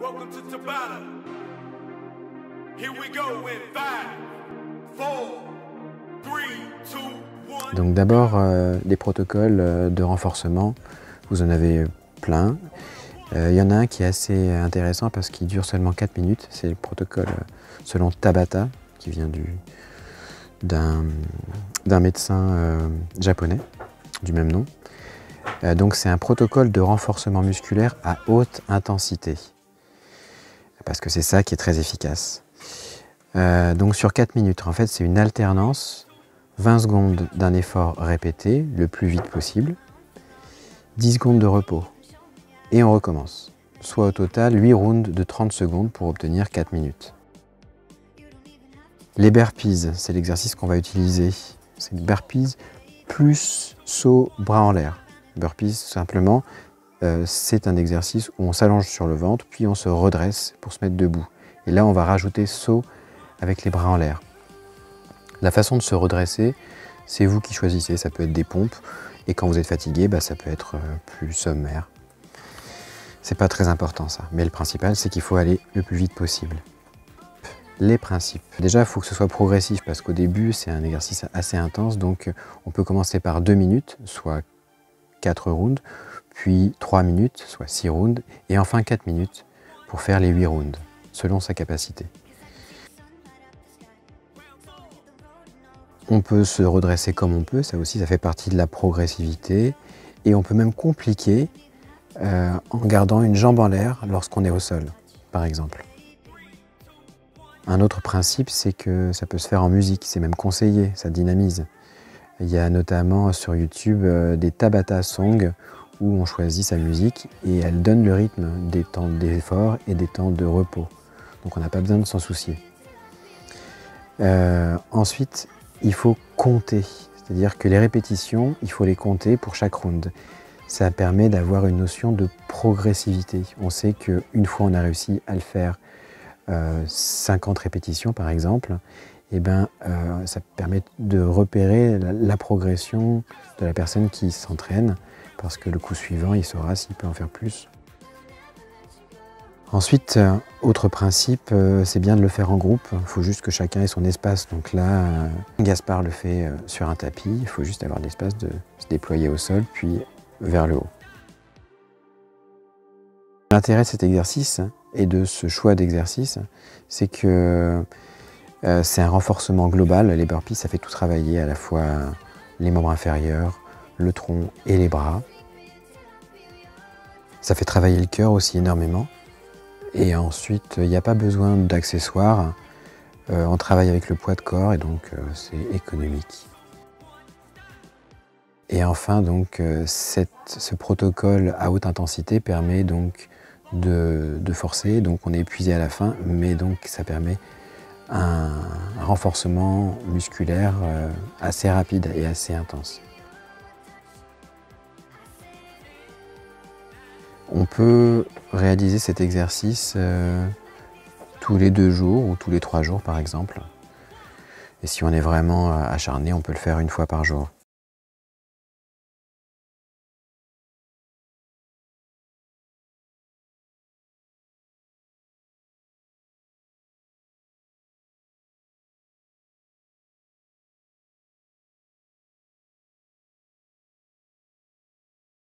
Welcome to Tabata. Here we go in 5, 4, 3, 2, 1. Donc d'abord, les protocoles de renforcement, vous en avez plein. Il y en a un qui est assez intéressant parce qu'il dure seulement 4 minutes. C'est le protocole selon Tabata, qui vient d'un médecin japonais du même nom. Donc c'est un protocole de renforcement musculaire à haute intensité, parce que c'est ça qui est très efficace. Donc sur 4 minutes, en fait c'est une alternance, 20 secondes d'un effort répété, le plus vite possible, 10 secondes de repos, et on recommence. Soit au total 8 rounds de 30 secondes pour obtenir 4 minutes. Les burpees, c'est l'exercice qu'on va utiliser. C'est burpees plus saut bras en l'air. Burpees, simplement, c'est un exercice où on s'allonge sur le ventre, puis on se redresse pour se mettre debout. Et là, on va rajouter saut avec les bras en l'air. La façon de se redresser, c'est vous qui choisissez. Ça peut être des pompes, et quand vous êtes fatigué, ça peut être plus sommaire. C'est pas très important ça, mais le principal, c'est qu'il faut aller le plus vite possible. Les principes. Déjà, il faut que ce soit progressif, parce qu'au début, c'est un exercice assez intense, donc on peut commencer par 2 minutes, soit 4 rounds, puis 3 minutes, soit 6 rounds, et enfin 4 minutes pour faire les 8 rounds, selon sa capacité. On peut se redresser comme on peut, ça aussi, ça fait partie de la progressivité, et on peut même compliquer en gardant une jambe en l'air lorsqu'on est au sol, par exemple. Un autre principe, c'est que ça peut se faire en musique, c'est même conseillé, ça dynamise. Il y a notamment sur YouTube des Tabata songs où on choisit sa musique et elle donne le rythme des temps d'effort et des temps de repos. Donc on n'a pas besoin de s'en soucier. Ensuite, il faut compter, c'est-à-dire que les répétitions, il faut les compter pour chaque round. Ça permet d'avoir une notion de progressivité. On sait qu'une fois on a réussi à le faire 50 répétitions par exemple, ça permet de repérer la progression de la personne qui s'entraîne, parce que le coup suivant, il saura s'il peut en faire plus. Ensuite, autre principe, c'est bien de le faire en groupe. Il faut juste que chacun ait son espace. Donc là, Gaspard le fait sur un tapis. Il faut juste avoir l'espace de se déployer au sol, puis vers le haut. L'intérêt de cet exercice et de ce choix d'exercice, c'est que c'est un renforcement global. Les burpees, ça fait tout travailler, à la fois les membres inférieurs, le tronc et les bras. Ça fait travailler le cœur aussi énormément. Et ensuite, il n'y a pas besoin d'accessoires. On travaille avec le poids de corps et donc c'est économique. Et enfin, donc, ce protocole à haute intensité permet donc de forcer, donc on est épuisé à la fin, mais donc ça permet un renforcement musculaire assez rapide et assez intense. On peut réaliser cet exercice tous les 2 jours ou tous les 3 jours par exemple. Et si on est vraiment acharné, on peut le faire 1 fois par jour.